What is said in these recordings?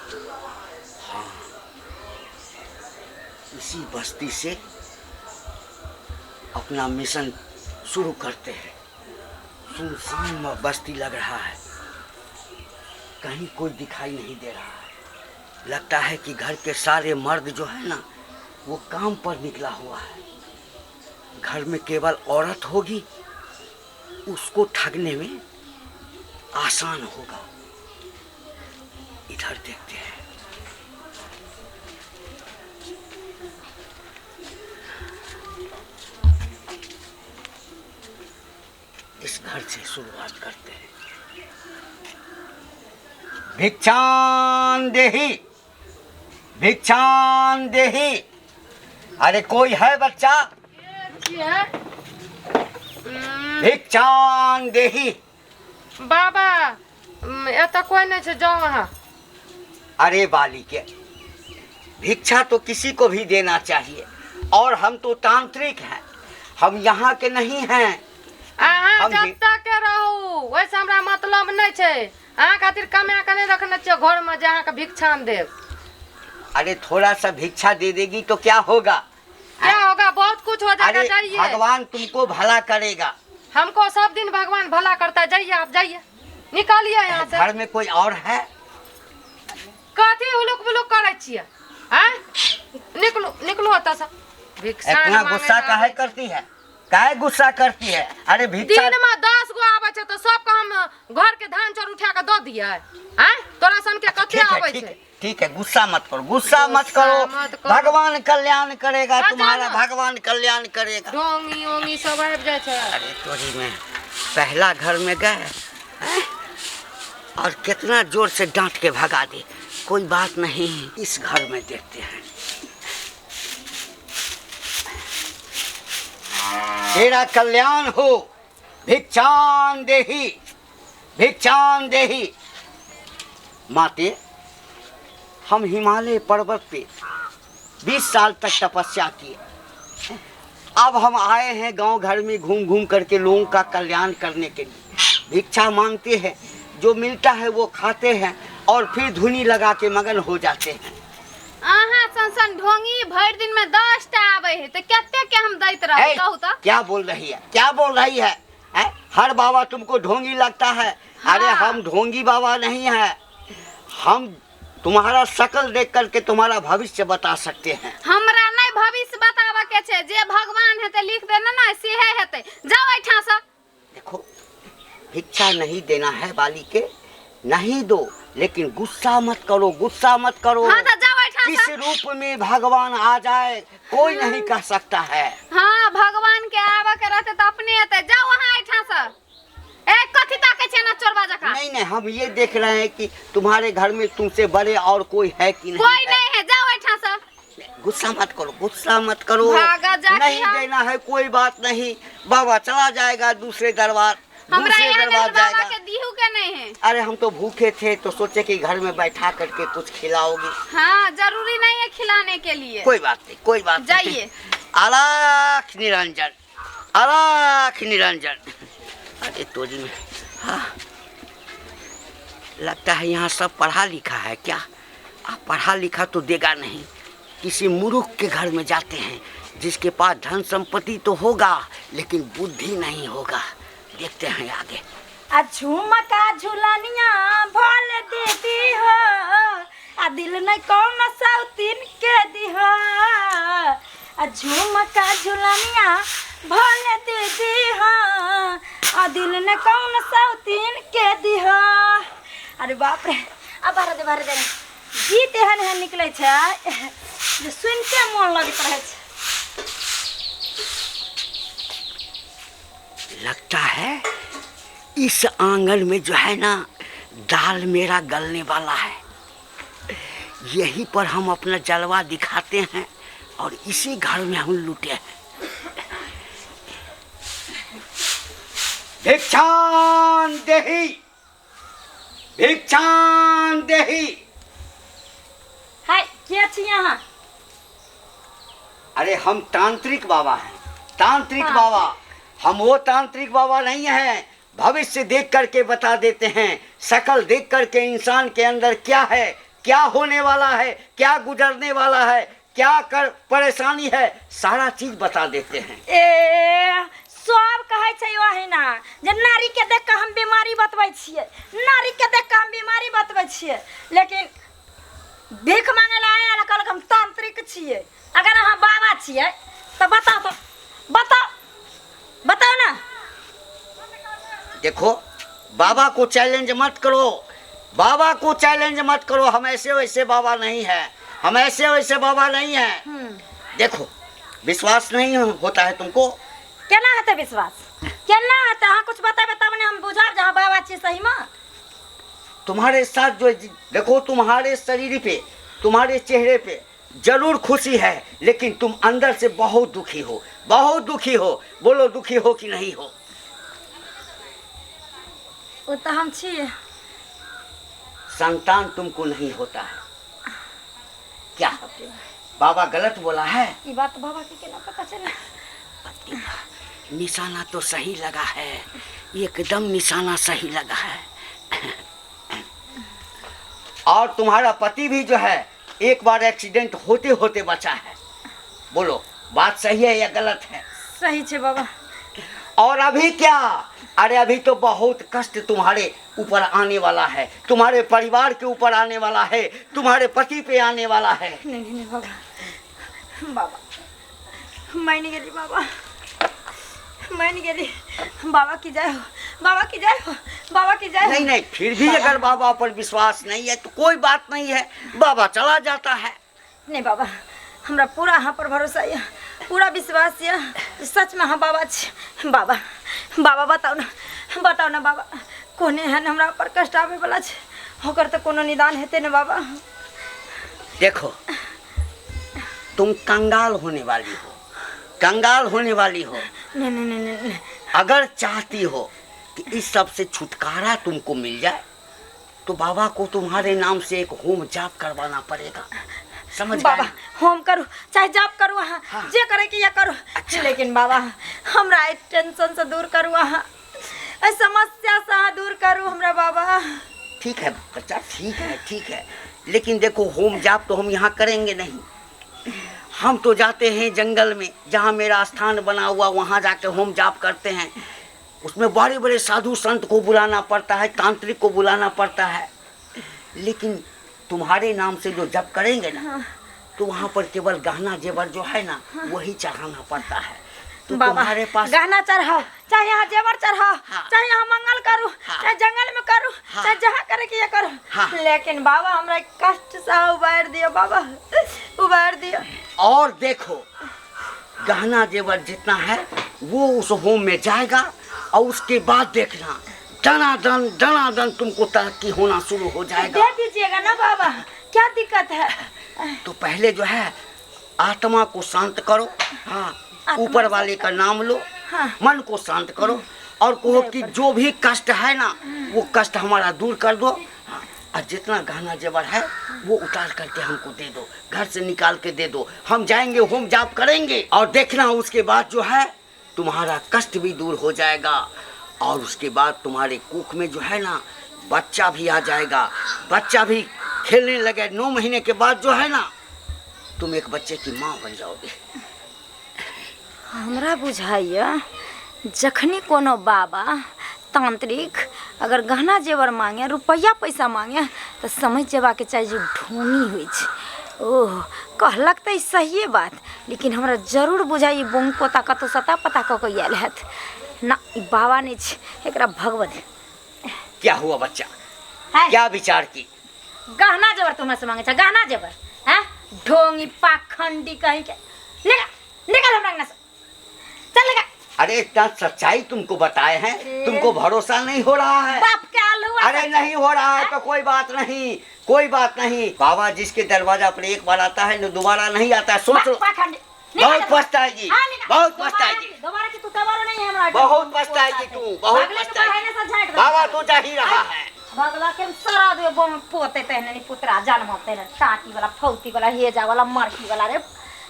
हाँ, इसी बस्ती से अपना मिशन शुरू करते हैं। सुनसान बस्ती लग रहा है, कहीं कोई दिखाई नहीं दे रहा है। लगता है कि घर के सारे मर्द जो है ना वो काम पर निकला हुआ है। घर में केवल औरत होगी, उसको ठगने में आसान होगा। इधर देखते हैं। इस घर से शुरुआत करते हैं। भिक्षान देही, भिक्षान देही। अरे कोई है बच्चा? भिक्षान देही। बाबा ऐसा कोई नहीं है, जाओ वहाँ। अरे बालिके, भिक्षा तो किसी को भी देना चाहिए, और हम तो तांत्रिक हैं, हम यहाँ के नहीं हैं। अहाँ जब तक रहू वैसे हमरा मतलब नहीं है। अहाँ खातिर कमा के नहीं रखना चाहिए घर में जहाँ का भिक्षान देव। अरे थोड़ा सा भिक्षा दे देगी तो क्या होगा? क्या होगा? बहुत कुछ हो जाएगा। जाइए, भगवान तुमको भला करेगा। हमको सब दिन भगवान भला करता है। जाइए, आप जाइए, निकालिए यहाँ से। घर में कोई और है? कथी हुलुक बुलुक करे छिए? हैं? निकलो निकलो होता सा। भिक्षान इतना गुस्सा काहे करती है? काहे गुस्सा करती है? अरे भिक्षा दिन में 10 गो आवे छे तो सबके हम घर के धान चाउर उठा के दे दिए। हैं? तोरा सन के कथी आवे छे? ठीक है, गुस्सा मत करो, गुस्सा मत करो। भगवान कल्याण करेगा तुम्हारा, भगवान कल्याण करेगा। डोंगी ओंगी सब आबि जाय छे। अरे तोरी में पहला घर में गए और कितना जोर से डांट के भगा दे। कोई बात नहीं, इस घर में देखते हैं। तेरा कल्याण हो। भिक्षान देही, भिक्षान देही। माते, हम हिमालय पर्वत पे 20 साल तक तपस्या किए। अब हम आए हैं गांव घर में घूम घूम करके लोगों का कल्याण करने के लिए। भिक्षा मांगते हैं, जो मिलता है वो खाते हैं और फिर धुनी लगा के मगन हो जाते हैं। आहा संसन ढोंगी भर दिन में 10 टा आवे है तो केते के हम दैत रह कहू त? क्या बोल रही है? क्या बोल रही है? हर बाबा तुमको ढोंगी लगता है? हाँ। अरे हम ढोंगी बाबा नहीं है, हम तुम्हारा शकल देख करके तुम्हारा भविष्य बता सकते हैं। हमरा नहीं भविष्य बतावा के छे, जे भगवान है ते लिख देना ना सेहे हेते। जाओ ऐठा से। देखो, भिक्षा नहीं देना है बाली के, नहीं दो, लेकिन गुस्सा मत करो, गुस्सा मत करो। हाँ तो जाओ ऐठा से। किस रूप में भगवान आ जाए कोई नहीं कह सकता है। हाँ, भगवान के आवा के रहते तो अपने आते। जाओ वहां ऐठा से। एक कथी ताके छे ना चोरवा जका? नहीं नहीं, हम ये देख रहे हैं कि तुम्हारे घर में तुमसे बड़े और कोई है कि नहीं। कोई नहीं है, जाओ ऐठा से। गुस्सा मत करो, गुस्सा मत करो। भागा जाके नहीं देना है कोई बात नहीं, बाबा चला जाएगा दूसरे दरबार, हमरा दूसरे यहाँ दरबार बाबा जाएगा। के दीहू के नहीं है। अरे हम तो भूखे थे तो सोचे कि घर में बैठा करके कुछ खिलाओगी। हाँ, जरूरी नहीं है खिलाने के लिए। कोई बात नहीं, कोई बात नहीं। जाइए। अलख निरंजन, अलख निरंजन। अरे तोरी में, हाँ, लगता है यहाँ सब पढ़ा लिखा है क्या? आप पढ़ा लिखा तो देगा नहीं, किसी मूर्ख के घर में जाते हैं जिसके पास धन संपत्ति तो होगा लेकिन बुद्धि नहीं होगा। देखते हैं आगे। झुमका झुलनिया भोल दीदी हो, आ दिल नहीं कौन सौतीन के दी हो। झुमका झुलनिया भोल दीदी हो, आ दिल नहीं कौन सौतीन के दी हो। अरे बाप रे, अब बाहर दे गीत एहन एहन निकले छे जे सुन के मन लगत रहे छे। लगता है इस आंगन में जो है ना दाल मेरा गलने वाला है। यहीं पर हम अपना जलवा दिखाते हैं और इसी घर में हम लुटे हैं। भिक्षान देही, भिक्षान देही। हाय, क्या छी यहाँ? अरे हम तांत्रिक बाबा हैं, तांत्रिक बाबा। हम वो तांत्रिक बाबा नहीं हैं, भविष्य देख करके बता देते हैं। शकल देख करके इंसान के अंदर क्या है क्या होने वाला है, क्या गुजरने वाला है, क्या कर परेशानी है, सारा चीज बता देते हैं। ए सब कहै छै वही ना जे नारी के देख के हम बीमारी बतबै छियै, नारी के देख के हम बीमारी बतबै छियै, लेकिन भीख मांगे ला आया कहलक हम तांत्रिक छियै। अगर अहाँ बाबा छियै तो बताओ, तो बताओ ना। देखो, बाबा को चैलेंज मत करो, बाबा को चैलेंज मत करो। हम ऐसे वैसे बाबा नहीं है, हम ऐसे वैसे बाबा नहीं है। देखो, विश्वास नहीं होता है तुमको? केना हेतै विश्वास, केना हेतै? अहाँ कुछ बताबे तब ने हम बुझब जहाँ बाबा छी सही में। तुम्हारे साथ जो देखो, तुम्हारे शरीर पे, तुम्हारे चेहरे पे जरूर खुशी है, लेकिन तुम अंदर से बहुत दुखी हो, बहुत दुखी हो। बोलो, दुखी हो कि नहीं हो? वो तो हम छी। संतान तुमको नहीं होता है क्या? बाबा गलत बोला है? ये बात बाबा के केना पता चला? निशाना तो सही लगा है, एकदम निशाना सही लगा है। और तुम्हारा पति भी जो है एक बार एक्सीडेंट होते होते बचा है। बोलो, बात सही है या गलत है? सही छे बाबा। और अभी क्या? अरे अभी तो बहुत कष्ट तुम्हारे ऊपर आने वाला है, तुम्हारे परिवार के ऊपर आने वाला है, तुम्हारे पति पे आने वाला है। नहीं बाबा, बाबा मैं नहीं गेली बाबा, मैं नहीं गेली। बाबा की जय हो, बाबा की जय हो, बाबा की जय हो। नहीं, फिर भी अगर बाबा पर विश्वास नहीं है तो कोई बात नहीं है, बाबा चला जाता है। नहीं बाबा, हमरा पूरा यहाँ पर भरोसा है, पूरा विश्वास है, सच में हाँ बाबा छी। बाबा बताओ ना बाबा, कोने है न हमरा पर कष्ट आवे वाला छै, होकर तो कोनो निदान हेते न बाबा। देखो, तुम कंगाल होने वाली हो, कंगाल होने वाली हो। नहीं। अगर चाहती हो कि इस सब से छुटकारा तुमको मिल जाए तो बाबा को तुम्हारे नाम से एक होम जाप करवाना पड़ेगा, समझ बाबा? गए? होम करूँ चाहे जाप करूँ, हाँ। जे करे कि ये करूँ। अच्छा। लेकिन बाबा हमरा टेंशन से दूर करूँ, समस्या से दूर करूँ हमरा बाबा। ठीक है बच्चा, ठीक है, लेकिन देखो, होम जाप तो हम यहाँ करेंगे नहीं। हम तो जाते हैं जंगल में, जहाँ मेरा स्थान बना हुआ, वहाँ जाके होम जाप करते हैं। उसमें बड़े बड़े साधु संत को बुलाना पड़ता है, तांत्रिक को बुलाना पड़ता है। लेकिन तुम्हारे नाम से जो जप करेंगे ना, तो वहाँ पर केवल गहना जेवर जो है ना, वही चढ़ाना पड़ता है। तो बाबा तुम्हारे पास गहना चढ़ाओ, चाहे यहाँ जेवर चढ़ाओ, हाँ। चाहे यहाँ मंगल करूँ, हाँ। चाहे जंगल में करूँ, हाँ। चाहे जहाँ करे कि ये करूँ, हाँ। लेकिन बाबा हमरा कष्ट से उबार दियो बाबा, उबार दियो। और देखो, गहना जेवर जितना है वो उस होम में जाएगा, और उसके बाद देखना दनादन तुमको तरक्की होना शुरू हो जाएगा। दे दीजिएगा ना बाबा, क्या दिक्कत है? तो पहले जो है आत्मा को शांत करो, हाँ, ऊपर वाले का नाम लो, हाँ। मन को शांत करो, और कहो कि जो भी कष्ट है ना, वो कष्ट हमारा दूर कर दो, हाँ, और जितना गहना जेवर है वो उतार करके हमको दे दो, घर से निकाल के दे दो। हम जाएंगे, होम जाप करेंगे, और देखना उसके बाद जो है तुम्हारा कष्ट भी दूर हो जाएगा, और उसके बाद तुम्हारे कुख में जो है ना बच्चा भी आ जाएगा, बच्चा भी खेलने लगे। 9 महीने के बाद जो है ना तुम एक बच्चे की माँ बन जाओगे। हमरा बुझाइए जखनी कोनो बाबा तांत्रिक अगर गहना जेवर मांगे, रुपया पैसा मांगे, तो समझ जेबाके चाही जो ढोनी होइ छै। ओह, कहलक तो सही बात, लेकिन हमरा जरूर बुझाइए बोंग पोता कतौ सता पता कऽ के आयल हैत ना। ई बाबा नहीं छै, एकरा भगवत। क्या हुआ बच्चा, है क्या विचार की? गहना जेवर तुम्हारे से मांगे छै, गहना जेवर हैं? ढोंगी पाखंडी कहीं के, निकल हमरा अंगना से, चल लगा। अरे इतना सच्चाई तुमको बताए हैं, तुमको भरोसा नहीं हो रहा है? बाप के आलू। अरे नहीं हो रहा है तो कोई बात नहीं, कोई बात नहीं। बाबा जिसके दरवाजा पर एक बार आता है न दोबारा नहीं आता है। सोच लो, बहुत पछताएगी, बहुत पछताएगी, दोबारा की तू दोबारा नहीं है हमरा। बहुत पछताएगी तू, बहुत पछताएगी। बाबा तो जा ही रहा है। भगला के सारा दे बम पोते तहने नि पुत्रा जन्म तहने टाटी वाला फौती वाला हेजा वाला मरकी वाला रे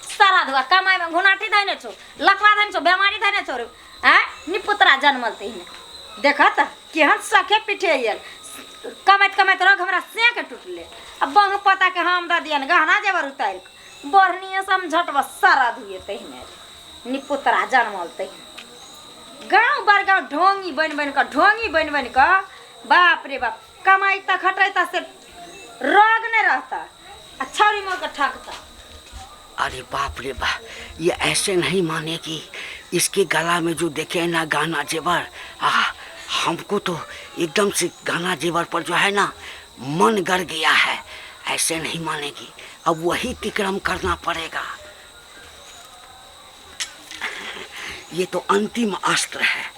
सारा दुआ कमाई में घुनाटी धने छो, लकवा धने छो, बेमारी धने छो रे। हैं नि पुत्रा जन्मल तहने देखत केहन सखे पिठे आयल कमाइत कमाइत रख हमरा से के टूटले अब बंग पता के हम दा दियन गहना जेवर उतार बढ़निया समझट बस सारा धुए तहिने निपुतरा जन्मल तहिने गांव बरगांव ढोंगी बन का ढोंगी बन का बाप रे बाप कमाई तक खटाई से रोग नहीं रहता अच्छा मोर का ठाकता। अरे बाप रे बाप, ये ऐसे नहीं मानेगी। इसके गला में जो देखे ना गाना जेवर, हमको तो एकदम से गाना जेवर पर जो है ना मन गड़ गया है। ऐसे नहीं मानेगी, अब वही तिक्रम करना पड़ेगा। ये तो अंतिम अस्त्र है।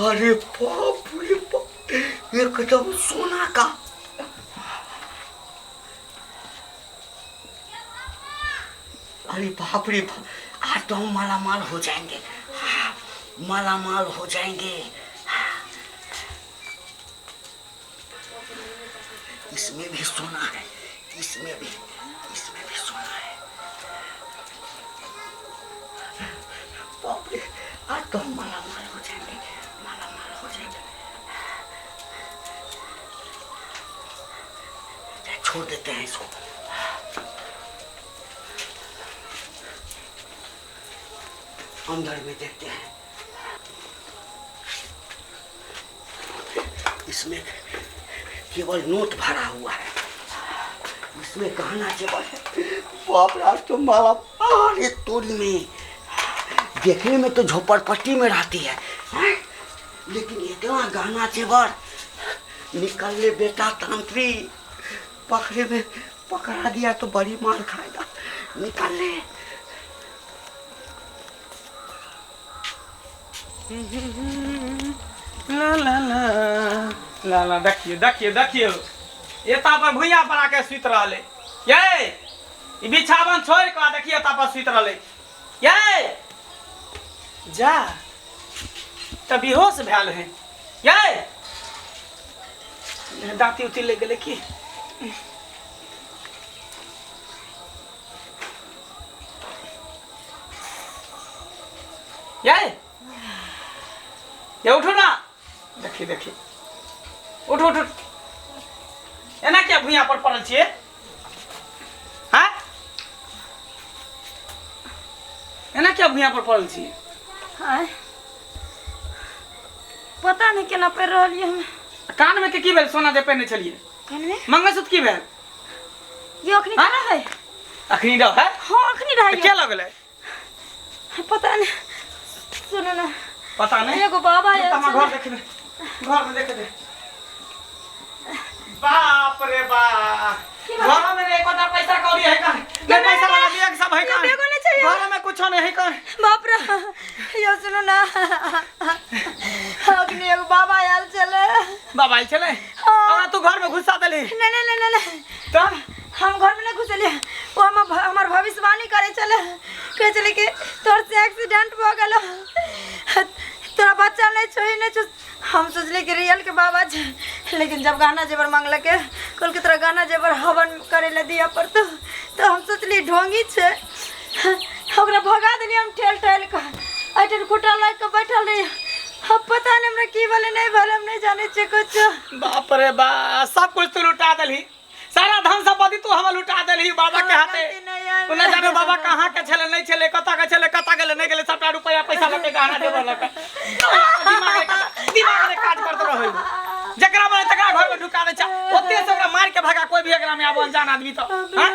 अरे बाप रे बाप, एकदम सोना का। अरे बाप रे बाप, आज तो हम मालामाल हो जाएंगे, मालामाल हो जाएंगे। इसमें भी सोना है, इसमें भी सोना है। बाप रे, आज तो हम मालामाल हो जाएंगे, मालामाल हो जाएंगे। छोड़ देते हैं इसको। अंदर में देखते हैं। इसमें केवल नोट भरा हुआ है, इसमें गहना जेवर है। बाप रे, आज तो माला अरे तोड़ी में। देखने में तो झोपड़पट्टी में रहती है, लेकिन इतना गहना जेवर। निकल ले बेटा तंत्री, पकड़े में पकड़ा दिया तो बड़ी मार खाएगा। निकल ले। ला ला ला ला ला, देखियो देखियो देखियो, ये तापर भुइया पर आके सुत रहले। ये बिछावन छोड़ के देखिए तापर सुत रहले। ये जा तब बेहोश भेल है। ये दांती उती ले गेले की। ये उठो ना, देखिए देखिए, उठ उठ। एना क्या भुइया पर पड़ल छिए? हाँ, एना क्या भुइया पर पड़ल छिए? हाँ, पता नहीं केना पड़ रही हम। कान में के की भेल? सोना जे पहने चलिए कान में मंगलसूत्र की भेल? ये अखनी कना है? अखनी रह है? हाँ अखनी रह है। क्या लगल है? पता नहीं, सुनो ना। पता नहीं, एगो बाबा है। तमा घर देख दे, घर में देख दे। बाप रे बाप, घर में एक कोटा पैसा कौड़ी है का? ले पैसा वाला बैग सब है का? घर में कुछ नहीं है का? बाप रे, यो सुनो ना, अखनी एगो बाबा आयल चले। बाबा आयल चले? और तू घर में घुसा देली? नहीं तो हम घर में नहीं घुसलिए। वो हमार भविष्यवाणी करे चले कि तोर से एक्सीडेंट हो गेलो, तोरा बच्चा नहीं छोई नहीं छो। हम सोचले कि रियल के बाबा छे, लेकिन जब गाना जेवर मांगल के कल के तरह गाना जेवर हवन करे ले दिया पर तो हम सोचली ढोंगी छे। ओकरा भगा देली हम ठेल के। अटन खुटा लाग के बैठल रही। अब पता नहीं हमरा की भले नहीं भले, हम नहीं जाने छे कुछ। बाप रे बा, सब कुछ तू लुटा देली, सारा धन संपत्ति तू हम लुटा देली बाबा के हाथे। तू न जाने बाबा कहाँ के छले नहीं छले, कता के छले कता गेले नहीं गेले, सबटा रुपया पैसा लेके गहना देवर लके दिमाग रे काज करत रहै। जकरा माने तकरा घर में ढुका दे, ओते से ओकरा मार के भागा। कोई भी एकरा में आबो अनजान आदमी तो हां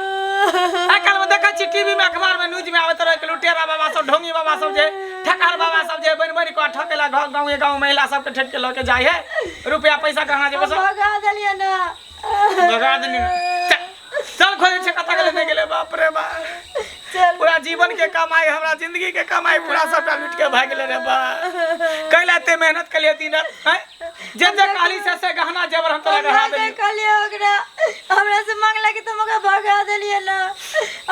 आजकल में देखै छी टीवी में, अखबार में, न्यूज में आवत रहे कि लुटेरा बाबा सब, ढोंगी बाबा सब जे ठकार बाबा सब जे बन बन को ठकेला गांव महिला सबके ठेक के लेके जाय है रुपया पैसा कहां जे बस भगा देलिए ना भगा देनी चल खोजे छे कता गेले नहीं गेले बाप रे बा चल पूरा जीवन के कमाई हमरा जिंदगी के कमाई पूरा सबटा लूट के भाग गेले रे बा कैलाते मेहनत के लिए दिन रात हैं जे काली से गहना जेवर हम तोरा गहा देली कहलिए ओकरा हमरा से मांगला कि तुम ओकरा भगा देलिए ना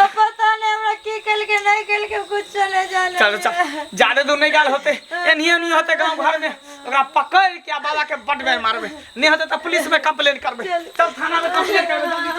अब पता नहीं हमरा की कल के नहीं कल के कुछ नहीं जाने चल चल ज्यादा दूर नहीं गाल होते एनियो नहीं होते गांव घर में ओकरा पकड़ के बाबा के बट में मारबे नहीं होते तो पुलिस में कंप्लेन करबे चल थाना में कंप्लेन करबे जल्दी